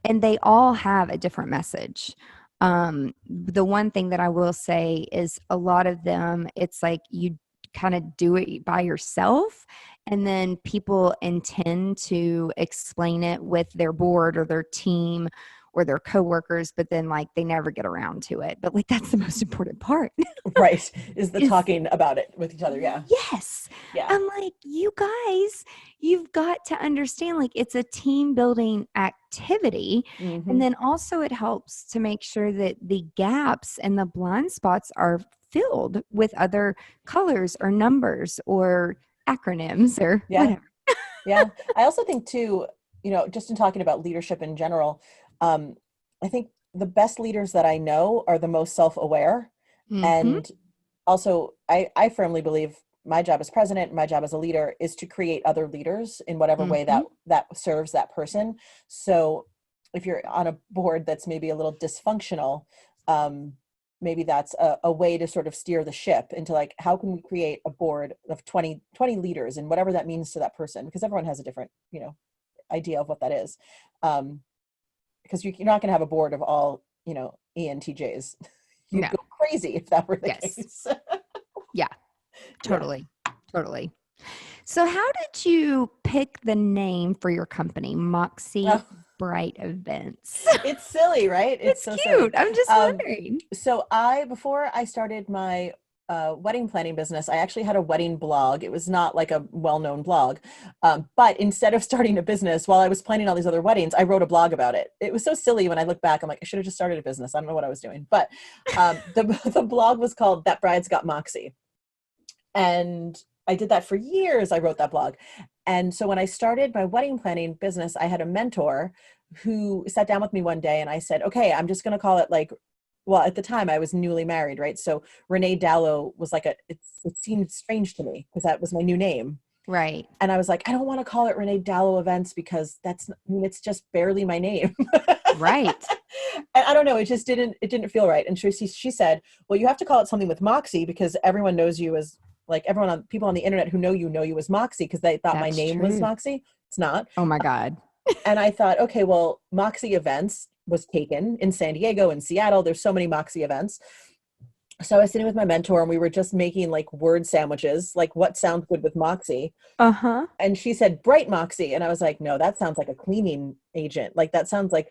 and they all have a different message. The one thing that I will say is a lot of them, it's like you kind of do it by yourself, and then people intend to explain it with their board or their team or their coworkers, but then like they never get around to it. But like that's the most important part. Right. Is the Is talking about it with each other. Yeah. yes. Yeah. I'm like, you guys, you've got to understand, like, it's a team building activity. And then also it helps to make sure that the gaps and the blind spots are filled with other colors or numbers or acronyms or Yeah. whatever. Yeah. I also think too, just in talking about leadership in general, I think the best leaders that I know are the most self-aware. Mm-hmm. And also, I firmly believe my job as president, my job as a leader is to create other leaders in whatever way Mm-hmm. that serves that person. So if you're on a board that's maybe a little dysfunctional, maybe that's a way to sort of steer the ship into like, how can we create a board of 20 leaders and whatever that means to that person? Because everyone has a different, idea of what that is. Because you're not going to have a board of all, ENTJs. You'd No. go crazy if that were the Yes. case. Yeah. Totally. Totally. So how did you pick the name for your company, Moxie Oh, Bright Events? it's silly, right? It's So silly. cute. I'm just wondering. So before I started my wedding planning business, I actually had a wedding blog. It was not like a well-known blog. But instead of starting a business while I was planning all these other weddings, I wrote a blog about it. It was so silly when I look back. I'm like, I should have just started a business. I don't know what I was doing. But the blog was called That Bride's Got Moxie. And I did that for years. I wrote that blog. And so when I started my wedding planning business, I had a mentor who sat down with me one day and I said, okay, I'm just going to call it like, well, at the time I was newly married, right? So Renee Dalo was like it seemed strange to me because that was my new name. Right. And I was like, I don't want to call it Renee Dalo Events because it's just barely my name. Right. And I don't know, it didn't feel right. And she said, well, you have to call it something with Moxie because everyone knows you as like people on the internet who know you as Moxie because they thought my That's name was true. Moxie. It's not. Oh my God. And I thought, okay, well, Moxie Events was taken in San Diego and Seattle. There's so many Moxie events. So I was sitting with my mentor and we were just making like word sandwiches, like what sounds good with Moxie. Uh-huh. And she said, Bright Moxie. And I was like, no, that sounds like a cleaning agent. Like that sounds like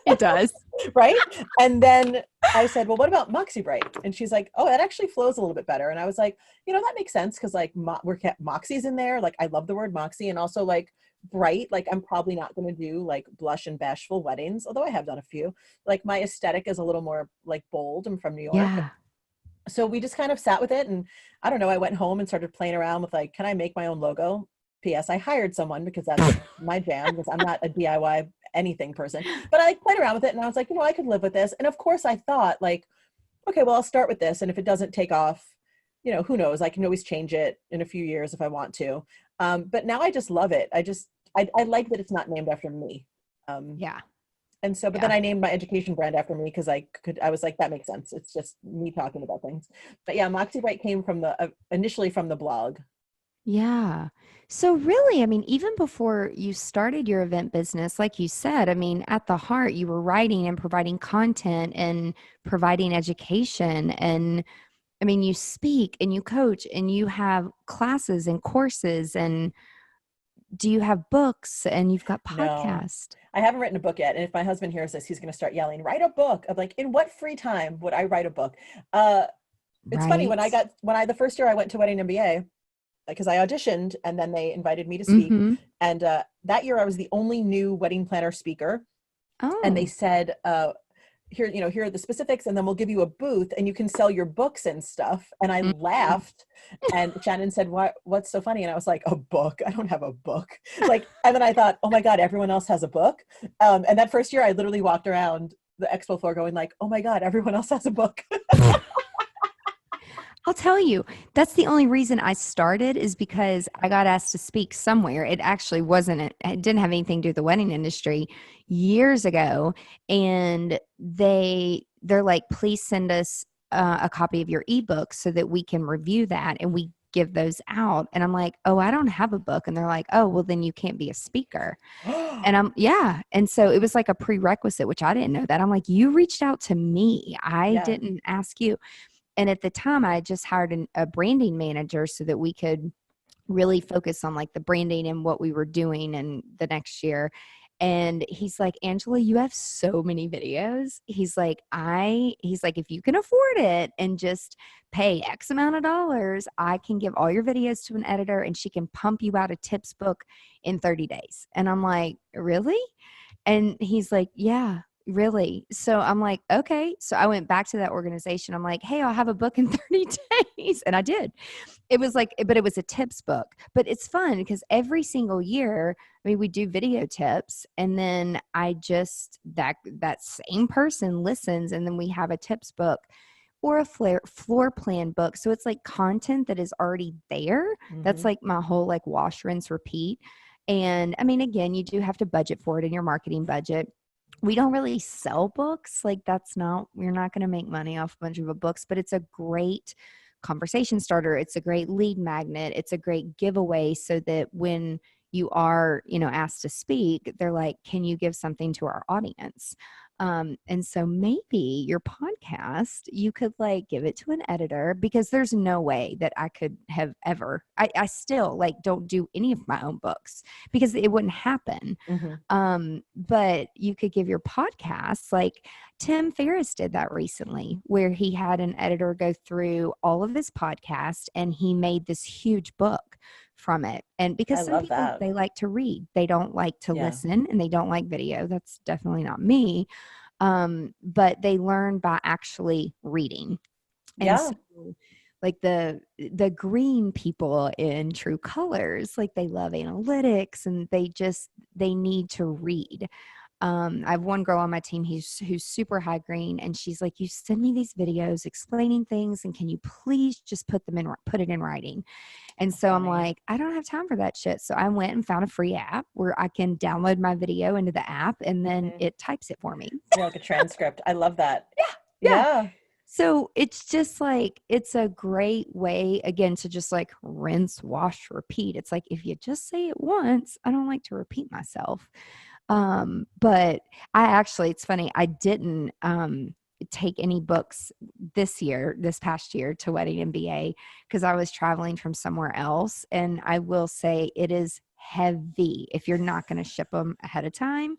It does. right. And then I said, well, what about Moxie Bright? And she's like, oh, that actually flows a little bit better. And I was like, that makes sense. Cause like we're kept Moxie's in there. Like I love the word Moxie and also like bright. Like I'm probably not going to do like blush and bashful weddings, although I have done a few. Like my aesthetic is a little more like bold. I'm from New York. Yeah. So we just kind of sat with it. And I don't know, I went home and started playing around with like, can I make my own logo? P.S. I hired someone because that's my jam because I'm not a DIY anything person, but I like played around with it and I was like, I could live with this. And of course I thought like, okay, well, I'll start with this. And if it doesn't take off, who knows, I can always change it in a few years if I want to. But now I just love it. I like that it's not named after me. Yeah. And so, but then I named my education brand after me because I was like, that makes sense. It's just me talking about things. But yeah, Moxie Bright came from initially from the blog. Yeah. So really, I mean, even before you started your event business, like you said, I mean, at the heart, you were writing and providing content and providing education. And I mean, you speak and you coach and you have classes and courses. And do you have books and you've got podcasts? No, I haven't written a book yet. And if my husband hears this, he's going to start yelling, write a book. I'm like, in what free time would I write a book? It's funny when the first year I went to Wedding MBA, because I auditioned and then they invited me to speak. Mm-hmm. And that year I was the only new wedding planner speaker. Oh. And they said, here are the specifics, and then we'll give you a booth and you can sell your books and stuff. And I laughed, and Shannon said, what's so funny? And I was like, a book? I don't have a book. Like, and then I thought, oh my God, everyone else has a book. And that first year I literally walked around the expo floor going like, oh my God, everyone else has a book. I'll tell you, that's the only reason I started, is because I got asked to speak somewhere. It actually it didn't have anything to do with the wedding industry, years ago. And they're like, please send us a copy of your ebook so that we can review that and we give those out. And I'm like, oh, I don't have a book. And they're like, oh, well, then you can't be a speaker. And yeah. And so it was like a prerequisite, which I didn't know that. I'm like, you reached out to me. I didn't ask you. And at the time, I just hired a branding manager so that we could really focus on like the branding and what we were doing in the next year. And he's like, Angela, you have so many videos. He's like, if you can afford it and just pay X amount of dollars, I can give all your videos to an editor and she can pump you out a tips book in 30 days. And I'm like, really? And he's like, yeah. Really? So I'm like, okay. So I went back to that organization. I'm like, hey, I'll have a book in 30 days. And I did. It was like, but it was a tips book. But it's fun because every single year, I mean, we do video tips, and then that same person listens, and then we have a tips book or a floor plan book. So it's like content that is already there. Mm-hmm. That's like my whole like wash, rinse, repeat. And I mean, again, you do have to budget for it in your marketing budget. We don't really sell books. Like we're not going to make money off a bunch of books, but it's a great conversation starter. It's a great lead magnet. It's a great giveaway so that when you are, asked to speak, they're like, can you give something to our audience? And so maybe your podcast, you could like give it to an editor, because there's no way that I could have ever, I still like don't do any of my own books because it wouldn't happen. Mm-hmm. But you could give your podcast, like Tim Ferriss did that recently, where he had an editor go through all of his podcasts and he made this huge book from it. And because some people, they like to read, they don't like to listen, and they don't like video. That's definitely not me. But they learn by actually reading. And so, like the green people in True Colors, like they love analytics and they need to read. I have one girl on my team who's super high green, and she's like, you send me these videos explaining things, and can you please just put it in writing? And so I'm like, I don't have time for that shit. So I went and found a free app where I can download my video into the app, and then it types it for me. Yeah, like a transcript. I love that. Yeah. So it's just like, it's a great way, again, to just like rinse, wash, repeat. It's like, if you just say it once, I don't like to repeat myself. But it's funny. I didn't, take any books this past year to Wedding MBA because I was traveling from somewhere else. And I will say it is heavy if you're not going to ship them ahead of time.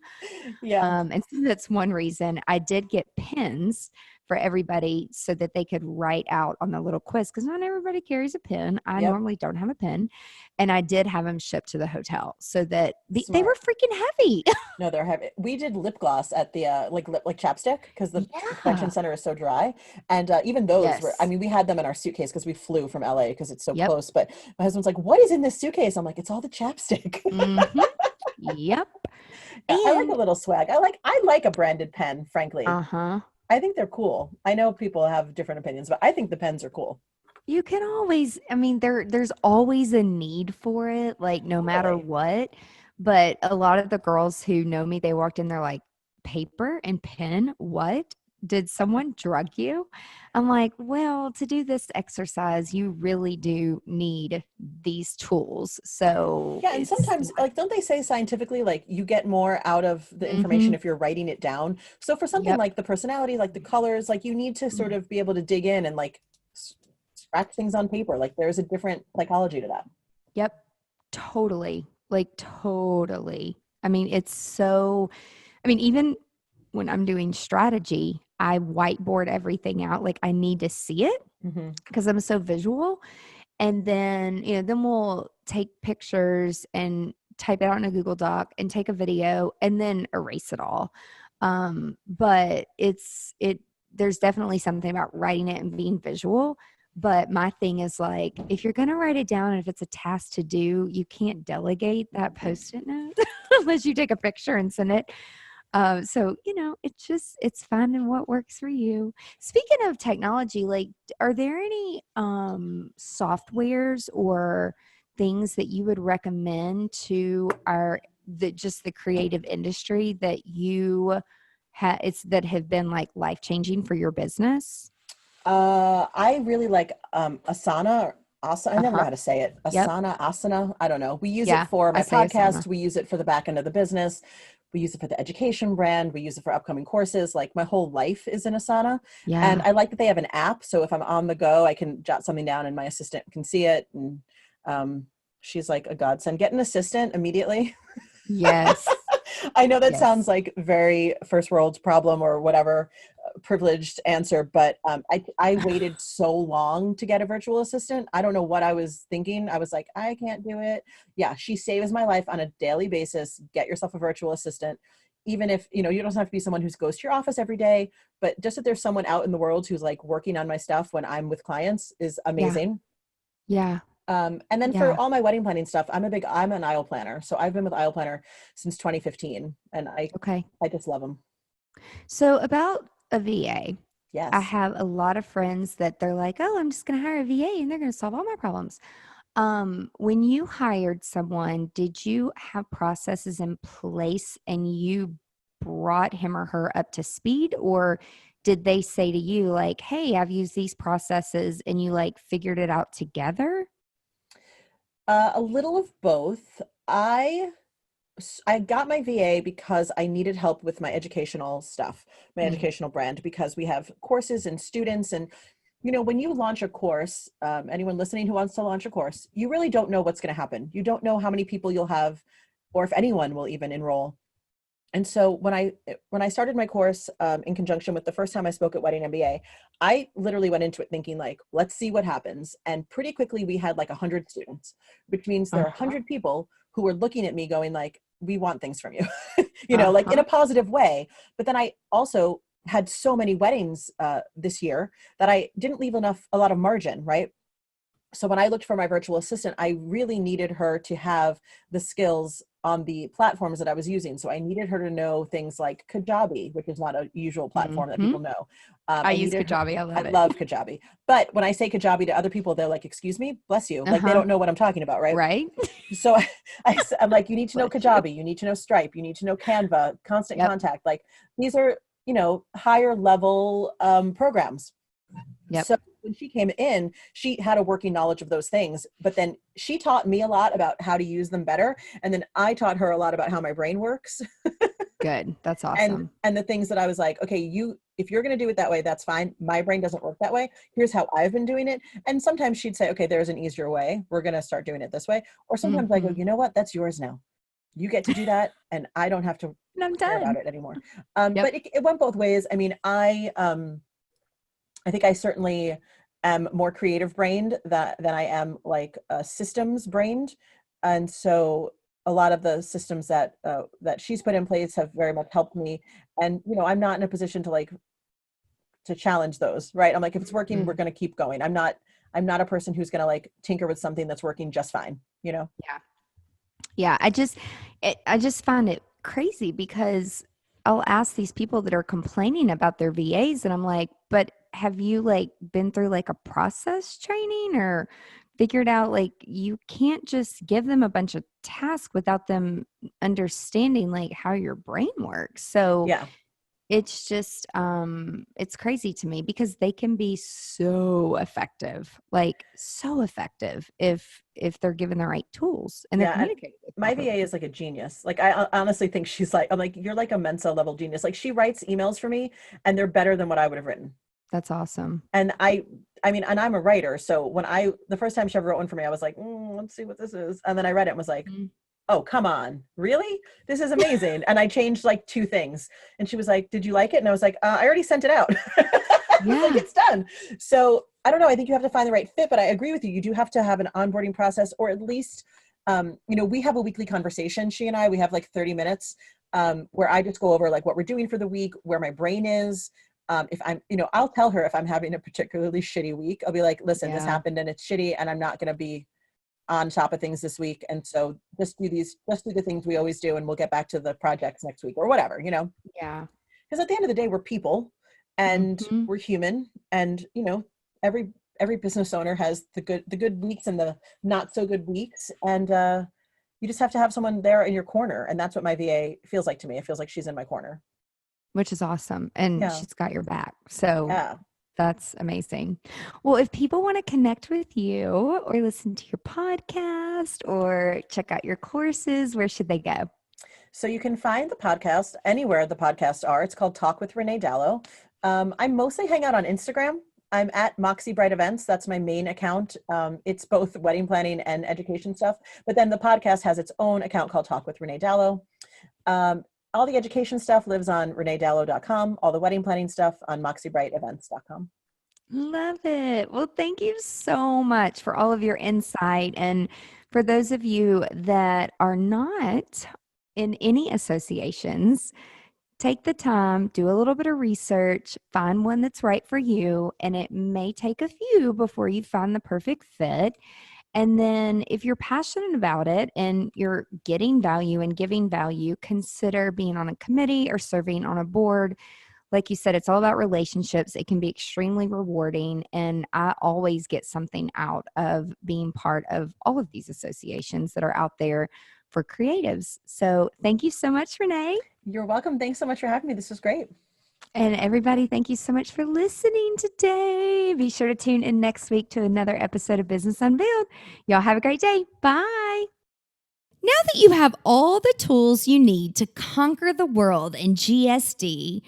And so that's one reason. I did get pens for everybody so that they could write out on the little quiz, because not everybody carries a pen. I normally don't have a pen. And I did have them shipped to the hotel so that they were freaking heavy. No, they're heavy. We did lip gloss at the like chapstick because the convention center is so dry. And even those were, I mean, we had them in our suitcase because we flew from LA because it's so close. But my husband's like, what is in this suitcase? I'm like, it's all the chapstick. Mm-hmm. Yep. I like a little swag. I like a branded pen, frankly. I think they're cool. I know people have different opinions, but I think the pens are cool. You can always, I mean, there's always a need for it, like no matter what. But a lot of the girls who know me, they walked in, they're like, paper and pen? What? Did someone drug you? I'm like, well, to do this exercise, you really do need these tools. So and sometimes, like, don't they say scientifically, like, you get more out of the information if you're writing it down? So for something like the personality, like the colors, like you need to sort of be able to dig in and like scratch things on paper. Like there's a different psychology to that. Yep, totally. Like totally. I mean, even when I'm doing strategy, I whiteboard everything out. Like I need to see it because I'm so visual. And then, then we'll take pictures and type it out in a Google Doc and take a video and then erase it all. But there's definitely something about writing it and being visual. But my thing is like, if you're going to write it down and if it's a task to do, you can't delegate that Post-it note unless you take a picture and send it. So, it's finding what works for you. Speaking of technology, like, are there any softwares or things that you would recommend to the creative industry that you that have been like life-changing for your business? I really like Asana. I never know how to say it. Yep. Asana. I don't know. We use it Yeah, for I my say podcast. Asana. We use it for the back end of the business. We use it for the education brand. We use it for upcoming courses. Like my whole life is in Asana. And Yeah. I like that they have an app. So if I'm on the go, I can jot something down and my assistant can see it. And she's like a godsend. Get an assistant immediately. Yes. I know that Yes. sounds like very first world problem or whatever privileged answer, but I waited so long to get a virtual assistant. I don't know what I was thinking. I was like, I can't do it. Yeah, she saves my life on a daily basis. Get yourself a virtual assistant. Even if, you don't have to be someone who goes to your office every day, but just that there's someone out in the world who's like working on my stuff when I'm with clients is Yeah. amazing. Yeah. And then Yeah. for all my wedding planning stuff, I'm an aisle planner. So I've been with aisle planner since 2015 and Okay. I just love them. So about a VA, Yes. I have a lot of friends that they're like, oh, I'm just going to hire a VA and they're going to solve all my problems. When you hired someone, did you have processes in place and you brought him or her up to speed, or did they say to you like, hey, I've used these processes and you like figured it out together? A little of both. I got my VA because I needed help with my educational stuff, my educational brand, because we have courses and students. And, when you launch a course, anyone listening who wants to launch a course, you really don't know what's going to happen. You don't know how many people you'll have or if anyone will even enroll. And so when I started my course in conjunction with the first time I spoke at Wedding MBA, I literally went into it thinking like, let's see what happens. And pretty quickly we had like 100 students, which means there are 100 people who were looking at me going like, we want things from you, like in a positive way. But then I also had so many weddings this year that I didn't leave a lot of margin, right? So when I looked for my virtual assistant, I really needed her to have the skills on the platforms that I was using. So I needed her to know things like Kajabi, which is not a usual platform that people know. I use Kajabi. I love it. I love Kajabi. But when I say Kajabi to other people, they're like, excuse me, bless you. Like they don't know what I'm talking about, right? Right. So I'm like, you need to know Kajabi, you need to know Stripe, you need to know Canva, Constant Contact. Like these are, higher level programs. Yep. So when she came in, she had a working knowledge of those things, but then she taught me a lot about how to use them better. And then I taught her a lot about how my brain works. Good. That's awesome. And the things that I was like, okay, if you're going to do it that way, that's fine. My brain doesn't work that way. Here's how I've been doing it. And sometimes she'd say, okay, there's an easier way. We're going to start doing it this way. Or sometimes I go, you know what? That's yours now. You get to do that. And I don't have to care about it anymore. But it went both ways. I mean, I think I certainly am more creative brained than I am like systems brained. And so a lot of the systems that she's put in place have very much helped me. And, I'm not in a position to challenge those, right? I'm like, if it's working, we're going to keep going. I'm not a person who's going to like tinker with something that's working just fine, Yeah. Yeah. I just find it crazy because I'll ask these people that are complaining about their VAs and I'm like, but have you like been through like a process training or figured out like you can't just give them a bunch of tasks without them understanding like how your brain works. So it's just it's crazy to me because they can be so effective if they're given the right tools and they're communicating with my properly. VA is like a genius. Like I honestly think I'm like, you're like a Mensa level genius. Like she writes emails for me and they're better than what I would have written. That's awesome. And I mean, and I'm a writer. So when the first time she ever wrote one for me, I was like, let's see what this is. And then I read it and was like, oh, come on, really? This is amazing. And I changed like 2 things. And she was like, did you like it? And I was like, I already sent it out. Like, it's done. So I don't know. I think you have to find the right fit, but I agree with you. You do have to have an onboarding process, or at least, we have a weekly conversation. She and I, we have like 30 minutes. where I just go over like what we're doing for the week, where my brain is. If I'm, I'll tell her if I'm having a particularly shitty week. I'll be like, listen, this happened and it's shitty and I'm not going to be on top of things this week. And so just do the things we always do and we'll get back to the projects next week or whatever, Yeah. Because at the end of the day, we're people and we're human. And, every business owner has the good weeks and the not so good weeks. And you just have to have someone there in your corner. And that's what my VA feels like to me. It feels like she's in my corner. Which is awesome. And she's got your back. So that's amazing. Well, if people want to connect with you or listen to your podcast or check out your courses, where should they go? So you can find the podcast anywhere the podcasts are. It's called Talk with Renee Dalo. I mostly hang out on Instagram. I'm at Moxie Bright Events. That's my main account. It's both wedding planning and education stuff. But then the podcast has its own account called Talk with Renee Dalo. All the education stuff lives on reneedalo.com. All the wedding planning stuff on moxiebrightevents.com. Love it. Well, thank you so much for all of your insight. And for those of you that are not in any associations, take the time, do a little bit of research, find one that's right for you. And it may take a few before you find the perfect fit. And then if you're passionate about it and you're getting value and giving value, consider being on a committee or serving on a board. Like you said, it's all about relationships. It can be extremely rewarding. And I always get something out of being part of all of these associations that are out there for creatives. So thank you so much, Renee. You're welcome. Thanks so much for having me. This was great. And everybody, thank you so much for listening today. Be sure to tune in next week to another episode of Business Unveiled. Y'all have a great day. Bye. Now that you have all the tools you need to conquer the world in GSD,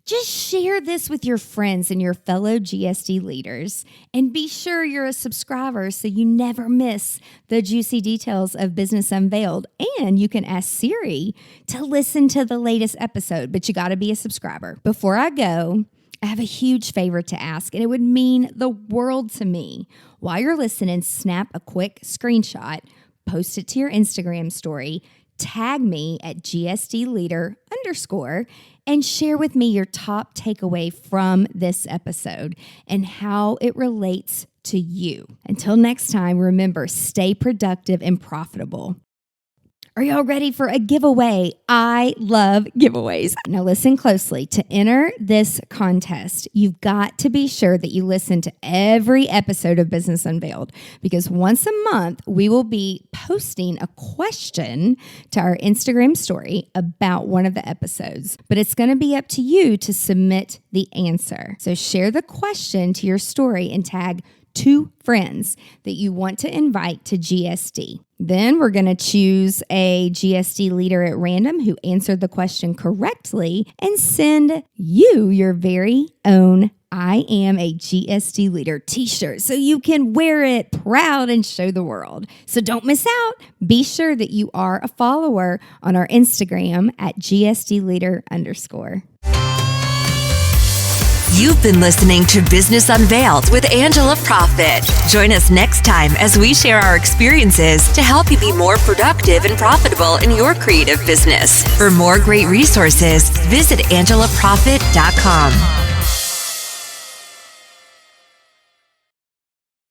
just share this with your friends and your fellow GSD leaders. And be sure you're a subscriber so you never miss the juicy details of Business Unveiled. And you can ask Siri to listen to the latest episode, but you got to be a subscriber. Before I go, I have a huge favor to ask, and it would mean the world to me. While you're listening, snap a quick screenshot, post it to your Instagram story, tag me at GSDleader_, and share with me your top takeaway from this episode and how it relates to you. Until next time, remember, stay productive and profitable. Are y'all ready for a giveaway? I love giveaways. Now listen closely. To enter this contest, you've got to be sure that you listen to every episode of Business Unveiled, because once a month, we will be posting a question to our Instagram story about one of the episodes. But it's going to be up to you to submit the answer. So share the question to your story and tag 2 friends that you want to invite to GSD. Then we're going to choose a GSD leader at random who answered the question correctly and send you your very own I Am a GSD Leader t-shirt so you can wear it proud and show the world. So don't miss out. Be sure that you are a follower on our Instagram at GSDleader_. You've been listening to Business Unveiled with Angela Profit. Join us next time as we share our experiences to help you be more productive and profitable in your creative business. For more great resources, visit angelaprofit.com.